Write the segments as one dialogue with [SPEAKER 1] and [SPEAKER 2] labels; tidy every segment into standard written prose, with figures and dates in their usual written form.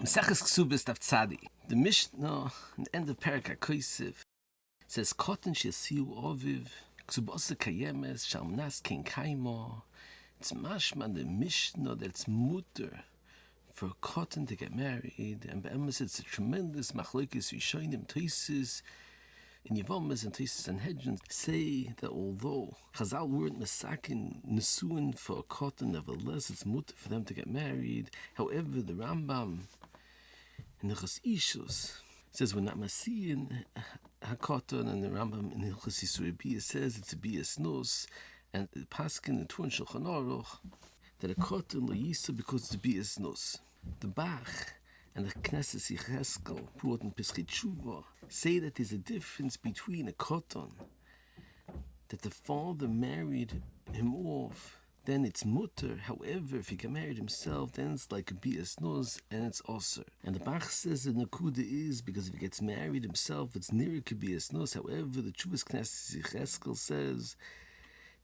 [SPEAKER 1] Mesachas Kesubos Daf Tzadi. The Mishnah, at the end of Perek HaKosev, says, katon Hisiuah aviv, kesubah kaiyemet, shalmanas ken kaimo. It's mashma the Mishnah that's meuchar for a katon to get married, and be'emes it's a tremendous machlokes rishonim toises in Yevamas and Toises and Hedgens say that although Chazal weren't mesakin Nesuin for a katon, nevertheless it's meuchar for them to get married. However, the Rambam in the Hisiuah says we're not masiyin katon, and the Rambam in the Hisiuah says it's a bias nos, and the paskin in Tuan Shulchan Aruch that a katon lo yisa because it's a bias nos. The Bach and the Knesset Yecheskel brought in Pesach say that there's a difference between a katon that the father married him off, then it's meuchar. However, if he got married himself, then it's like a bias nos, and it's osur. And the Bach says the nakuda is because if he gets married himself, it's near to bias nos. However, the Chuvas Knesset Yecheskel says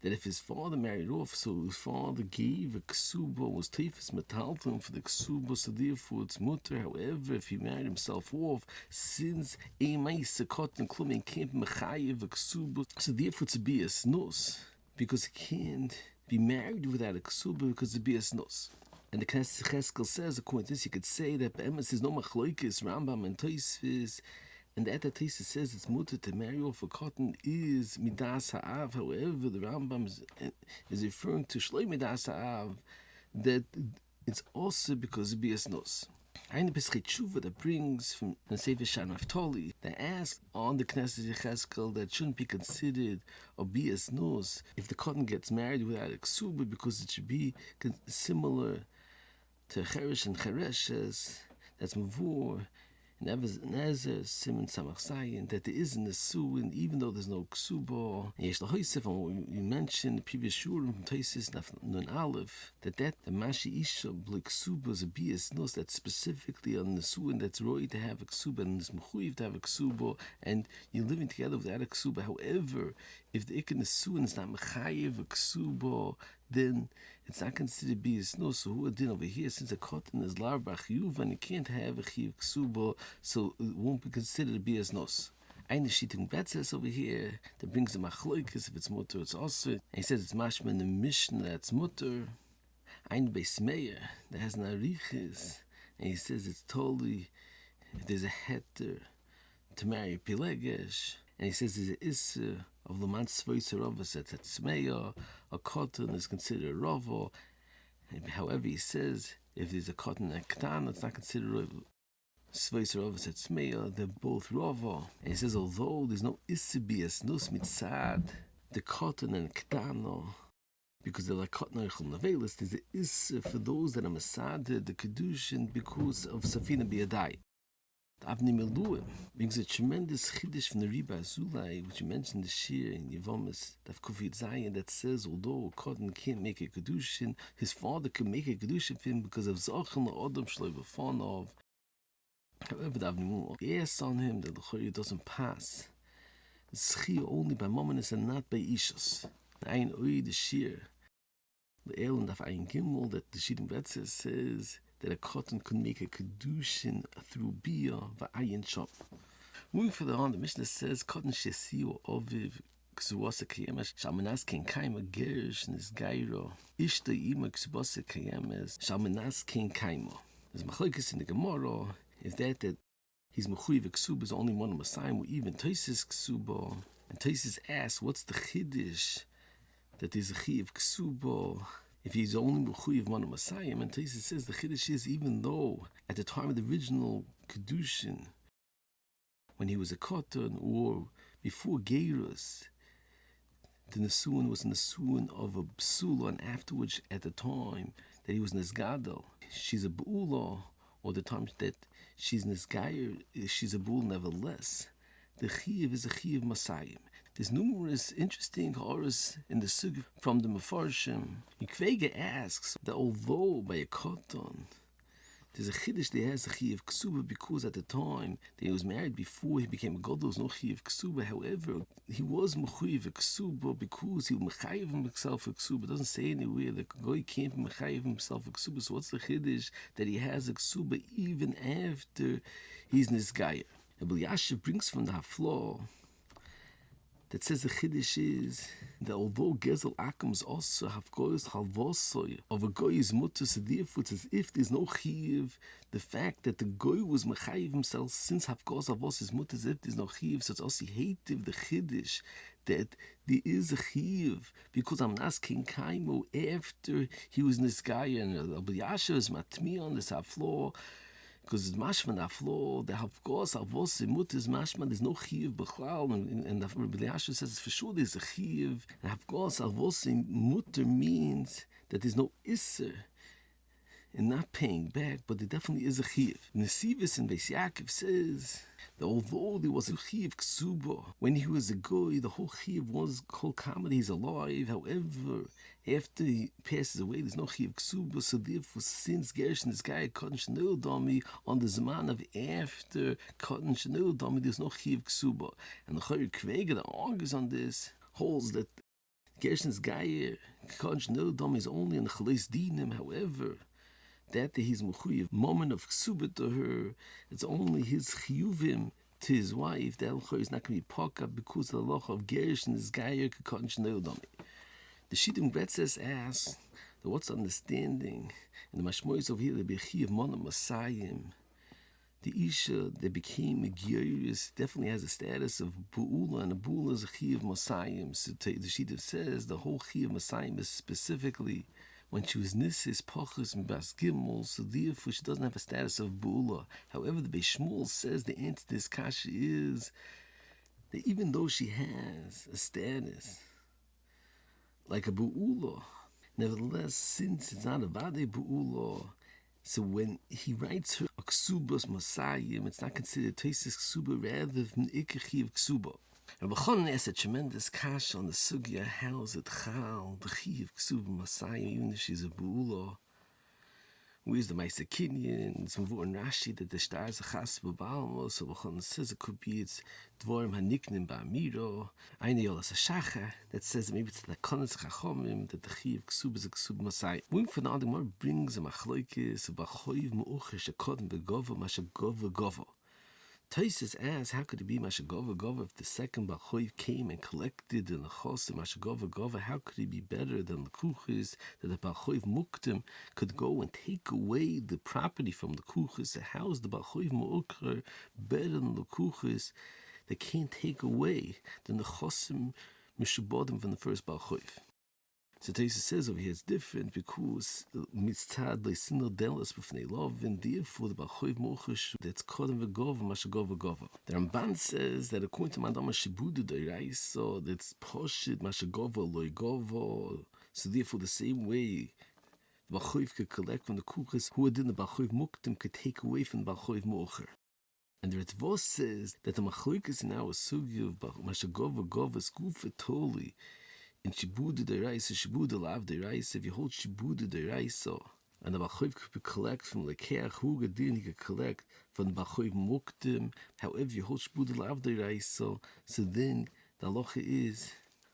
[SPEAKER 1] that if his father married off, so his father gave a kesubah, was teifus metalton for the kesubah, so therefore it's meuchar. However, if he married himself off, since a ma'isa katon klum can't mechayev a kesubah, so therefore it's a bias nos, because he can't be married without a kesubah because it's a bias nos. And the Knesset Yecheskel says, according to this, you could say that be'emes is no machlokes Rambam and Tosfos, and that Tosfos says it's meuchar to marry off a katon is midas ha'av. However, the Rambam is referring to shloi midas ha'av, that it's also because of bias nos. Eine Pesach Tshuva that brings from the Sefer Shan Naftali that asks on the Knesset Yecheskel that shouldn't be considered a bias nos if the katon gets married without a kesubah, because it should be similar to cheresh and chereshes that's mavur and Nezer, Simon Samach Zayin, that there is a Nesuin, even though there's no kesubah. And Yesh Lahoisef, and what we mentioned the previous shurim from Toises Nun Aleph, that the Mashi Isha b'li kesubah is a bias nos that's specifically on Nesuin that's roy to have a kesubah and is mechuyev to have a kesubah, and you're living together without a kesubah. However, if the Ikka Nesuin is not mechayev a kesubah, then it's not considered bias nos. So who did over here, since a katon is lar b'chiyuv and you can't have a chiyuv kesubah, so it won't be considered a bias nos. Eine Shitting Bet says over here that brings the machlokes if it's meuchar, it's also. And he says it's mashma in the Mishnah that's meuchar. Ein Beis Meir that has an arichis, and he says it's totally if there's a heter to marry pilegesh, and he says there's an issa of the man svoiser rovas at tzmeya, a katon is considered a rovo. However, he says if there's a katon and a ktan, it's not considered svoiser rovas at tzmeya. They're both rovo. And he says although there's no issa bias nos mitzad the katon and ktano, because they're like katon echol nevelis, there's an issa for those that are masad the kedushin because of safina biyadai. The Avnei Miluim brings a tremendous chiddush from the Riba Azulai, which you mentioned this year in Yevamas Daf Kufit Zayin, that says although a katon can't make a kedushin, his father can make a kedushin for him because of Zachan La'adam Shloi B'fanov. However, the Avnei Miluim asks on him that the Chori doesn't pass. It's chiyuv only by mominus and not by ishos. Ein Oi the Shir, the El and Daf Ein Gimel, that the Shittim Betzes says that a katon could make a kedushin through bia va'ayin shop. Moving further on, the Mishnah says katon Hisiuah aviv kesubah kaiyemet shalmanas ken kaimo gerish nisgairo ishta ima kesubah kaiyemet shalmanas ken kaimo. There's machlokes in the Gemara if that he's mechuyev kesubah is only one of Messiah, or even Toises kesubah. And Toises asks, what's the chiddush that there's a chiyuv kesubah if he's only mechuyev one of Messiah? And Toises says the chiddush is even though at the time of the original kedushin, when he was a katon or before Geirus, the Nesuin was a Nesuin of a psula, and afterwards at the time that he was nesgadol, she's a b'ula, or the time that she's nesgayer, she's a b'ula nevertheless. The chiyuv is a chiyuv Messiah. There's numerous interesting horrors in the sugya from the Mefarshim. Mikvega asks that although by a katon There's a chiddush that has a chiyuv kesubah because at the time that he was married before he became a god, there was no chiyuv kesubah. However, he was mechuyev kesubah because he mechayev himself a kesubah. It doesn't say anywhere that goy can't mechayev himself a kesubah. So what's the chiddush that he has a kesubah even after he's nisgayer? Abel Yashiv brings from the haflaw that says the chiddush is that although gezel akams also have goyos halvosoy of a goy's mutter, so therefore it's as if there's no chiyuv. The fact that the goy was mechayiv himself since havgos halvos is mutter, as if there's no chiyuv. So it's also hative the chiddush that there is a chiyuv because I'm asking kaimo after he was nisgaya, and Abel Yashiv is matmi on this haflaw. Because it's mashman aflo, the havgos avos imut is mashman. There's no chiyuv b'chlal, and the Rabbi Yashu says for sure there's a chiyuv. And havgos avos imuter means that there's no isser in not paying back, but there definitely is a chiyuv. Nesivis in Beis Yaakov says that although there was a chiyuv kesubah when he was a goy, the whole chiyuv was whole comedy. He's alive. However, after he passes away, there's no chiyuv kesubah. So therefore, since Gershon this guy katon shenil dami on the zaman of after katon shenil dami, there's no chiyuv kesubah. And the Chayir Kveger that argues on this holds that Gershon's guy katon shenil dami is only in the chaleis dinim. However, that he's mechuyev moment of kesubah to her, it's only his chiyuvim to his wife. The halacha is not going to be pakah because of the halacha of Gershon is gayer katon shenil dami. The Shittim Gretzes asks that what's the understanding and the mashmois over here the bechiv mona masayim. The isha that became a geiris definitely has a status of bu'ula, and a bu'ula is a chiv masayim. So the Shittim says the whole chiv masayim is specifically when she was nisis pachas and bas gimel, so therefore she doesn't have a status of bu'ula. However, the Beis Shmuel says the answer to this kasha is that even though she has a status like a bu'ula, nevertheless, since it's not a vade bu'ula, so when he writes her a kesubos masayim, it's not considered tesis kesubah rather than ikechiv kesubah. And B'chonon asks a tremendous kasha on the sugya, how is it chal the chiv kesubah masayim even if she's a bu'ula? Where's the Meiser Kinyan? It's Mavur and Rashi that the star is a chas b'Baal. So B'chonon says it could be it's dvorim haniknim ba'amiro. Eine yolas a shacha that says maybe it's the konas chachomim that the chiv kesubah is a kesubah masayim. Wing for the other more brings a machloikis of b'choiv meuchar shekodam vgavah vgavah. Taisus asks, how could it be vgavah if the second Bachoiv came and collected in the chos of vgavah? How could it be better than the kuchis that the Bachoiv muktim could go and take away the property from the kuchis? How is the Bachoiv meuchar better than the kuchis that can't take away than the chosim mishubodim from the first Bachoiv? So Taisus says over here it's different because mitzad le'sinol delas b'fnei love, and therefore the b'choiv mochish that's kodem v'gavah vgavah. The Ramban says that according to Madama Shibudu Deiraisa, that's poshit gavah loy gavah. So therefore the same way the b'choiv could collect from the kuchas, who did the b'choiv muktim could take away from the b'choiv mocher. And the Ritvos says that the machloikas in our sugi of gavah is gufa totally. In Shibuda Deiraisa, Shibuda Lav Deiraisa, if you hold Shibuda Deiraisa, and the Bachoiv could collect from the Keach Hugadin, he could collect from the Bachoiv Muktim. However, you hold Shibuda Lav Deiraisa, so then the halacha is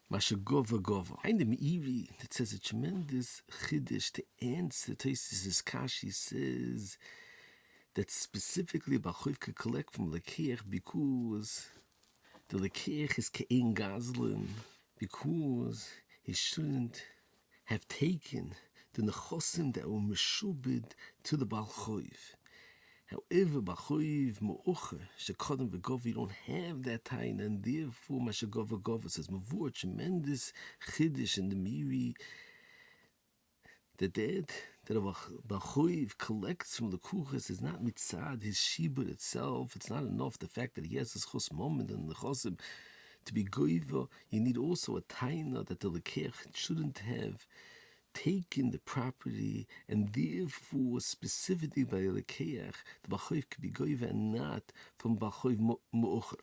[SPEAKER 1] vgavah. In the Meiri, that says a tremendous chiddush to answer Taisus' kashi says that specifically Bachoiv could collect from the Keach because the Keach is Ke'en Gazlin, because he shouldn't have taken the nechosim that were meshubed to the Baal Choiv. However, Bachoiv meuchar shekodam vgavah, you don't have that time, and therefore vgavah says mavur tremendous chiddush in the Meiri that a Bachoiv collects from the kuchas is not mitzad his shibud itself. It's not enough the fact that he has his chos moment and the chosim. To be goiva, you need also a taina that the lekeach shouldn't have taken the property, and therefore specifically by the lekeach, the bachoiv could be goiva and not from bachoiv meuchar.